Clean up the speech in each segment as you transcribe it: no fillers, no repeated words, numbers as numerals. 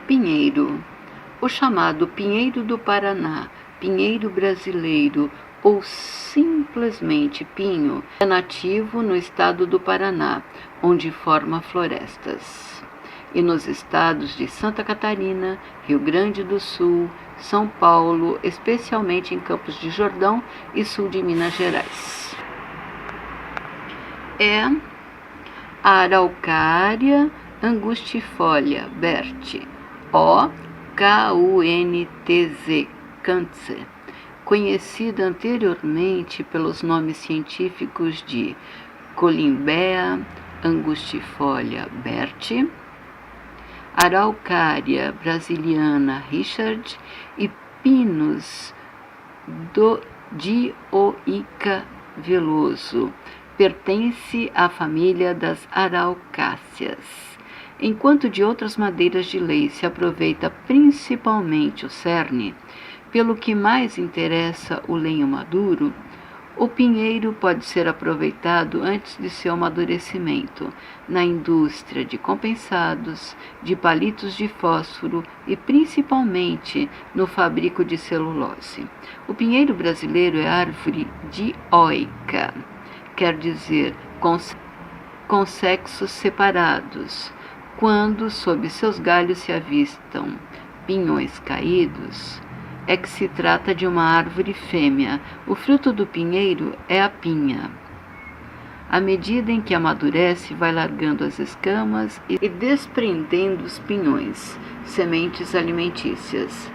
Pinheiro. O chamado pinheiro do Paraná, pinheiro brasileiro ou simplesmente pinho, é nativo no estado do Paraná, onde forma florestas, e nos estados de Santa Catarina, Rio Grande do Sul, São Paulo, especialmente em Campos de Jordão e sul de Minas Gerais. É a Araucária angustifolia, Bert, O-K-U-N-T-Z, Kantze, conhecida anteriormente pelos nomes científicos de Colimbea angustifolia, Bert, Araucária brasiliana, Richard, e Pinus dioica veloso, pertence à família das araucáceas. Enquanto de outras madeiras de lei se aproveita principalmente o cerne, pelo que mais interessa o lenho maduro, o pinheiro pode ser aproveitado antes de seu amadurecimento, na indústria de compensados, de palitos de fósforo e principalmente no fabrico de celulose. O pinheiro brasileiro é árvore dioica, quer dizer, com sexos separados. Quando sob seus galhos se avistam pinhões caídos, é que se trata de uma árvore fêmea. O fruto do pinheiro é a pinha. À medida em que amadurece, vai largando as escamas e desprendendo os pinhões, sementes alimentícias.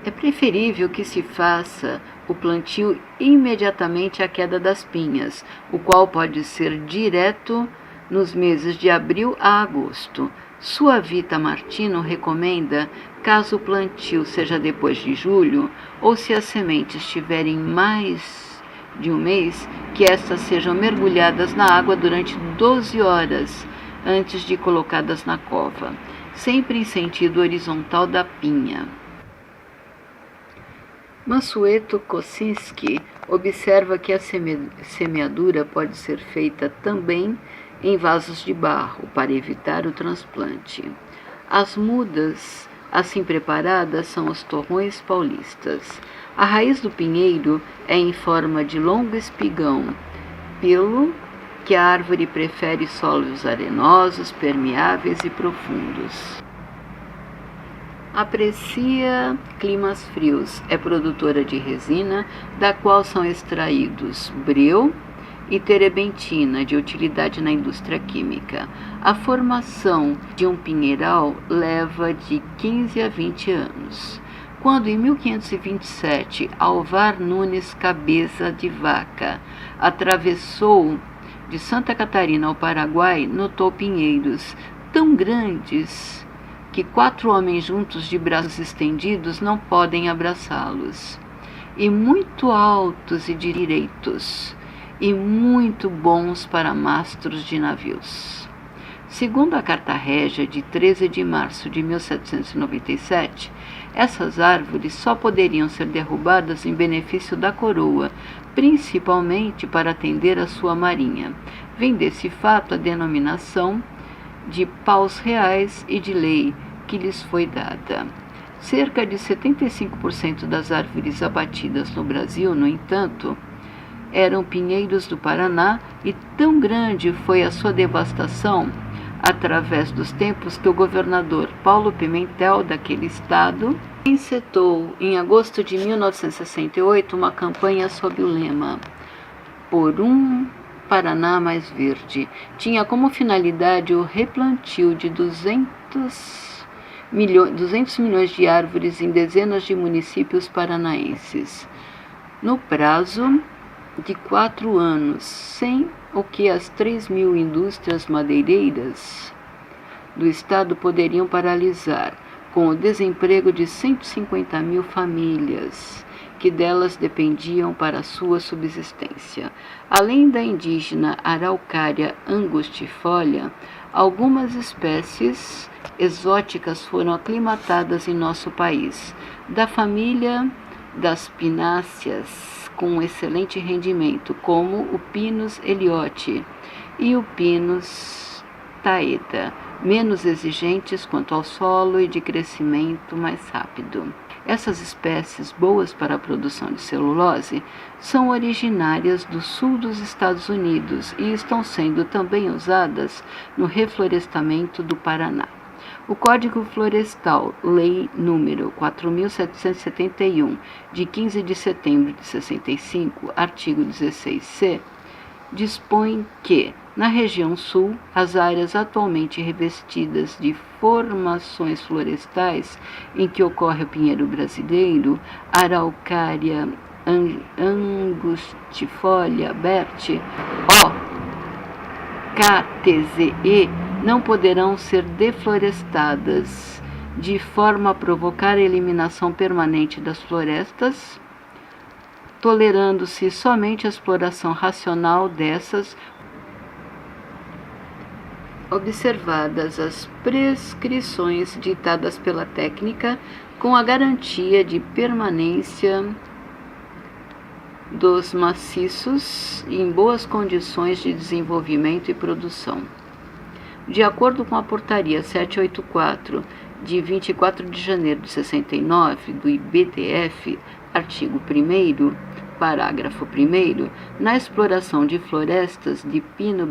É preferível que se faça o plantio imediatamente à queda das pinhas, o qual pode ser direto nos meses de abril a agosto. Suavita Martino recomenda, caso o plantio seja depois de julho, ou se as sementes tiverem mais de um mês, que estas sejam mergulhadas na água durante 12 horas antes de colocadas na cova, sempre em sentido horizontal da pinha. Mansueto Kosinski observa que a semeadura pode ser feita também em vasos de barro, para evitar o transplante. As mudas assim preparadas são os torrões paulistas. A raiz do pinheiro é em forma de longo espigão, pelo que a árvore prefere solos arenosos, permeáveis e profundos. Aprecia climas frios, é produtora de resina, da qual são extraídos breu e terebentina, de utilidade na indústria química. A formação de um pinheiral leva de 15 a 20 anos. Quando, em 1527, Alvar Nunes Cabeça de Vaca atravessou de Santa Catarina ao Paraguai, notou pinheiros tão grandes que 4 homens juntos de braços estendidos não podem abraçá-los, e muito altos e direitos, e muito bons para mastros de navios. Segundo a Carta Régia de 13 de março de 1797, essas árvores só poderiam ser derrubadas em benefício da coroa, principalmente para atender a sua marinha. Vem desse fato a denominação de paus reais e de lei que lhes foi dada. Cerca de 75% das árvores abatidas no Brasil, no entanto, eram pinheiros do Paraná, e tão grande foi a sua devastação através dos tempos que o governador Paulo Pimentel, daquele estado, encetou em agosto de 1968 uma campanha sob o lema Por um Paraná mais verde. Tinha como finalidade o replantio de 200 milhões de árvores em dezenas de municípios paranaenses, no prazo de 4 anos, sem o que as 3.000 indústrias madeireiras do estado poderiam paralisar, com o desemprego de 150.000 famílias que delas dependiam para sua subsistência. Além da indígena Araucária angustifolia, algumas espécies exóticas foram aclimatadas em nosso país, da família das pináceas, com excelente rendimento, como o Pinus ellioti e o Pinus taeda. menos exigentes quanto ao solo e de crescimento mais rápido. Essas espécies, boas para a produção de celulose, são originárias do sul dos Estados Unidos e estão sendo também usadas no reflorestamento do Paraná. O Código Florestal, Lei nº 4.771, de 15 de setembro de 65, artigo 16c, dispõe que, na região sul, as áreas atualmente revestidas de formações florestais em que ocorre o pinheiro brasileiro, Araucária angustifolia Bert, O. KTZE, não poderão ser deflorestadas, de forma a provocar a eliminação permanente das florestas, tolerando-se somente a exploração racional dessas, observadas as prescrições ditadas pela técnica, com a garantia de permanência dos maciços em boas condições de desenvolvimento e produção. De acordo com a Portaria 784, de 24 de janeiro de 69, do IBTF, artigo 1º, parágrafo 1º, na exploração de florestas de pino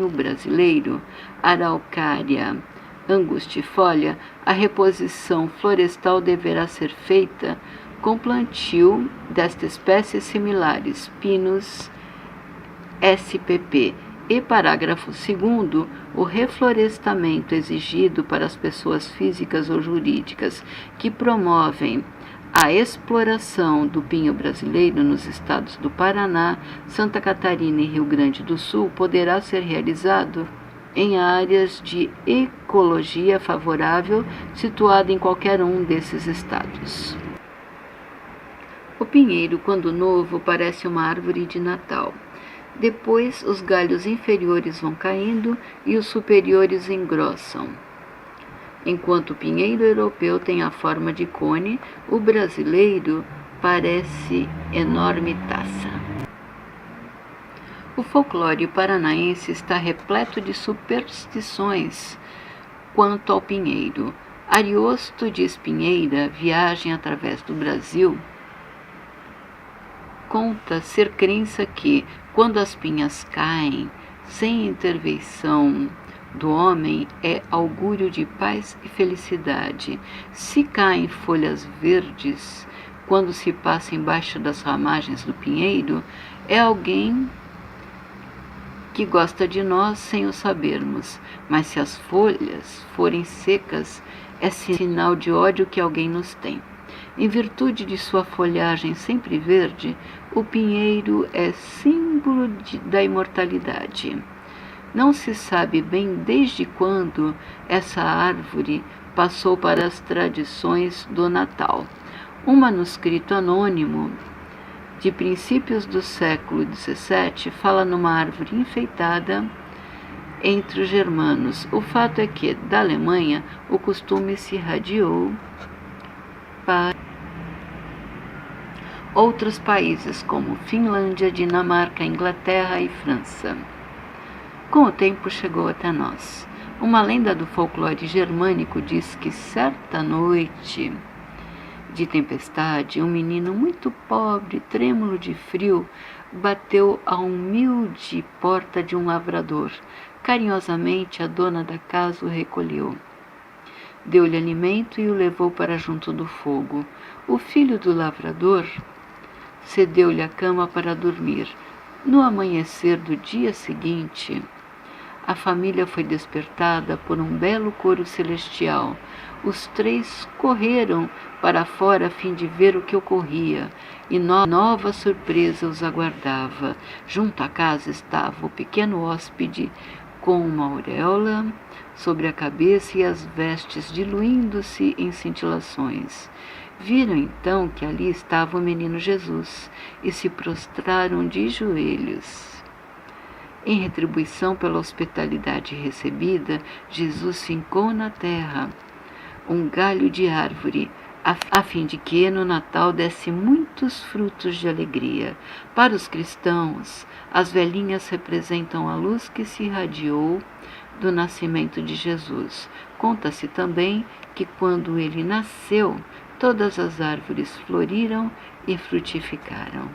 brasileiro, Araucária angustifolia, a reposição florestal deverá ser feita com plantio desta espécie similares, pinos SPP. E parágrafo 2º, o reflorestamento exigido para as pessoas físicas ou jurídicas que promovem a exploração do pinho brasileiro nos estados do Paraná, Santa Catarina e Rio Grande do Sul poderá ser realizado em áreas de ecologia favorável situada em qualquer um desses estados. O pinheiro, quando novo, parece uma árvore de Natal. Depois, os galhos inferiores vão caindo e os superiores engrossam. Enquanto o pinheiro europeu tem a forma de cone, o brasileiro parece enorme taça. O folclore paranaense está repleto de superstições quanto ao pinheiro. Ariosto de Espinheira, Viagem através do Brasil, conta ser crença que, quando as pinhas caem, sem intervenção do homem, é augúrio de paz e felicidade. Se caem folhas verdes, quando se passa embaixo das ramagens do pinheiro, é alguém que gosta de nós sem o sabermos. Mas se as folhas forem secas, é sinal de ódio que alguém nos tem. Em virtude de sua folhagem sempre verde, o pinheiro é símbolo da imortalidade. Não se sabe bem desde quando essa árvore passou para as tradições do Natal. Um manuscrito anônimo de princípios do século XVII fala numa árvore enfeitada entre os germanos. O fato é que, da Alemanha, o costume se irradiou para outros países como Finlândia, Dinamarca, Inglaterra e França. Com o tempo chegou até nós. Uma lenda do folclore germânico diz que certa noite de tempestade, um menino muito pobre, trêmulo de frio, bateu à humilde porta de um lavrador. Carinhosamente, a dona da casa o recolheu. Deu-lhe alimento e o levou para junto do fogo. O filho do lavrador cedeu-lhe a cama para dormir. No amanhecer do dia seguinte, a família foi despertada por um belo coro celestial. Os três correram para fora a fim de ver o que ocorria, e nova surpresa os aguardava. Junto à casa estava o pequeno hóspede, com uma auréola sobre a cabeça e as vestes diluindo-se em cintilações. Viram então que ali estava o menino Jesus e se prostraram de joelhos. Em retribuição pela hospitalidade recebida, Jesus fincou na terra um galho de árvore, a fim de que no Natal desse muitos frutos de alegria. Para os cristãos, as velhinhas representam a luz que se irradiou do nascimento de Jesus. Conta-se também que quando ele nasceu, todas as árvores floriram e frutificaram.